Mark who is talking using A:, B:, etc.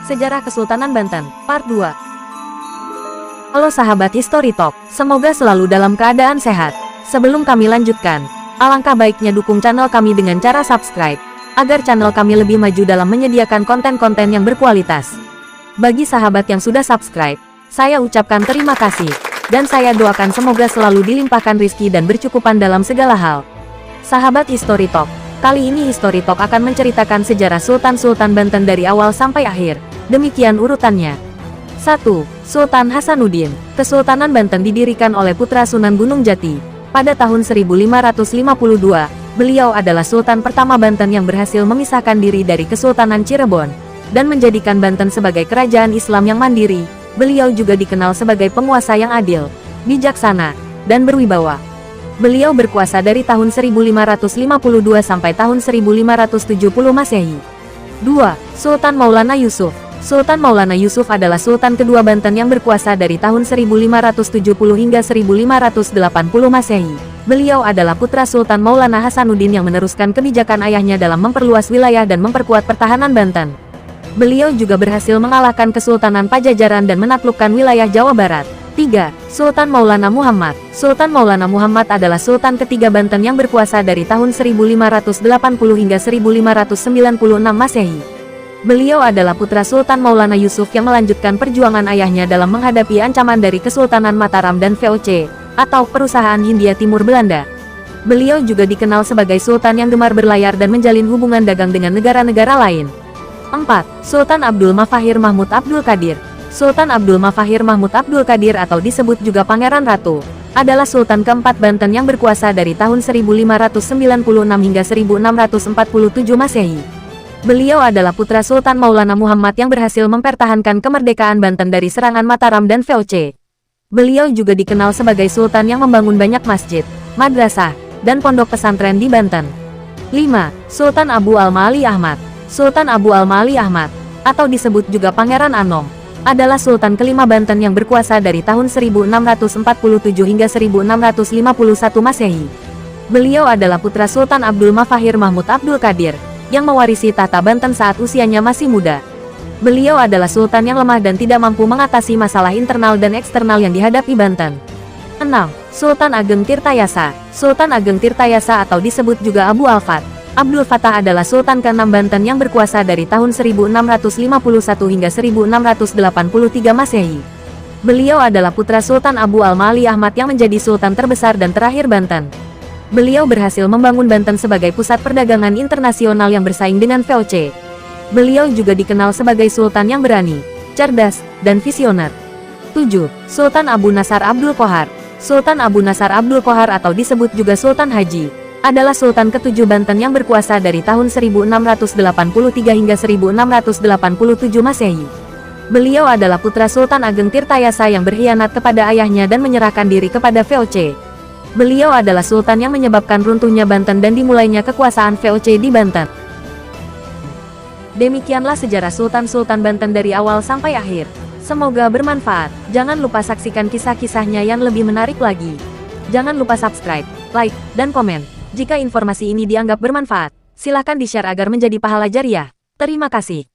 A: Sejarah Kesultanan Banten, Part 2. Halo sahabat History Talk, semoga selalu dalam keadaan sehat. Sebelum kami lanjutkan, alangkah baiknya dukung channel kami dengan cara subscribe, agar channel kami lebih maju dalam menyediakan konten-konten yang berkualitas. Bagi sahabat yang sudah subscribe, saya ucapkan terima kasih, dan saya doakan semoga selalu dilimpahkan rizki dan bercukupan dalam segala hal. Sahabat History Talk, kali ini History Talk akan menceritakan sejarah Sultan-Sultan Banten dari awal sampai akhir. Demikian urutannya. 1. Sultan Hasanuddin. Kesultanan Banten didirikan oleh putra Sunan Gunung Jati. Pada tahun 1552, beliau adalah Sultan pertama Banten yang berhasil memisahkan diri dari Kesultanan Cirebon, dan menjadikan Banten sebagai kerajaan Islam yang mandiri. Beliau juga dikenal sebagai penguasa yang adil, bijaksana, dan berwibawa. Beliau berkuasa dari tahun 1552 sampai tahun 1570 Masehi. 2. Sultan Maulana Yusuf. Sultan Maulana Yusuf adalah Sultan kedua Banten yang berkuasa dari tahun 1570 hingga 1580 Masehi. Beliau adalah putra Sultan Maulana Hasanuddin yang meneruskan kebijakan ayahnya dalam memperluas wilayah dan memperkuat pertahanan Banten. Beliau juga berhasil mengalahkan Kesultanan Pajajaran dan menaklukkan wilayah Jawa Barat. 3. Sultan Maulana Muhammad. Sultan Maulana Muhammad adalah Sultan ketiga Banten yang berkuasa dari tahun 1580 hingga 1596 Masehi. Beliau adalah putra Sultan Maulana Yusuf yang melanjutkan perjuangan ayahnya dalam menghadapi ancaman dari Kesultanan Mataram dan VOC, atau Perusahaan Hindia Timur Belanda. Beliau juga dikenal sebagai Sultan yang gemar berlayar dan menjalin hubungan dagang dengan negara-negara lain. 4. Sultan Abdul Mafahir Mahmud Abdul Qadir. Sultan Abdul Mafahir Mahmud Abdul Qadir atau disebut juga Pangeran Ratu, adalah Sultan keempat Banten yang berkuasa dari tahun 1596 hingga 1647 Masehi. Beliau adalah putra Sultan Maulana Muhammad yang berhasil mempertahankan kemerdekaan Banten dari serangan Mataram dan VOC. Beliau juga dikenal sebagai Sultan yang membangun banyak masjid, madrasah, dan pondok pesantren di Banten. 5. Sultan Abu Al-Ma'ali Ahmad. Sultan Abu Al-Ma'ali Ahmad, atau disebut juga Pangeran Anom, adalah Sultan kelima Banten yang berkuasa dari tahun 1647 hingga 1651 Masehi. Beliau adalah putra Sultan Abdul Mafahir Mahmud Abdul Qadir, yang mewarisi tahta Banten saat usianya masih muda. Beliau adalah Sultan yang lemah dan tidak mampu mengatasi masalah internal dan eksternal yang dihadapi Banten. 6. Sultan Ageng Tirtayasa. Sultan Ageng Tirtayasa atau disebut juga Abu Al-Fath Abdul Fattah adalah Sultan ke-6 Banten yang berkuasa dari tahun 1651 hingga 1683 Masehi. Beliau adalah putra Sultan Abu Al-Ma'ali Ahmad yang menjadi Sultan terbesar dan terakhir Banten. Beliau berhasil membangun Banten sebagai pusat perdagangan internasional yang bersaing dengan VOC. Beliau juga dikenal sebagai Sultan yang berani, cerdas, dan visioner. 7. Sultan Abu Nasar Abdul Qohar. Sultan Abu Nasar Abdul Qohar atau disebut juga Sultan Haji, adalah Sultan ke-7 Banten yang berkuasa dari tahun 1683 hingga 1687 Masehi. Beliau adalah putra Sultan Ageng Tirtayasa yang berkhianat kepada ayahnya dan menyerahkan diri kepada VOC. Beliau adalah Sultan yang menyebabkan runtuhnya Banten dan dimulainya kekuasaan VOC di Banten. Demikianlah sejarah Sultan-Sultan Banten dari awal sampai akhir. Semoga bermanfaat. Jangan lupa saksikan kisah-kisahnya yang lebih menarik lagi. Jangan lupa subscribe, like, dan komen. Jika informasi ini dianggap bermanfaat, silakan di-share agar menjadi pahala jariah. Terima kasih.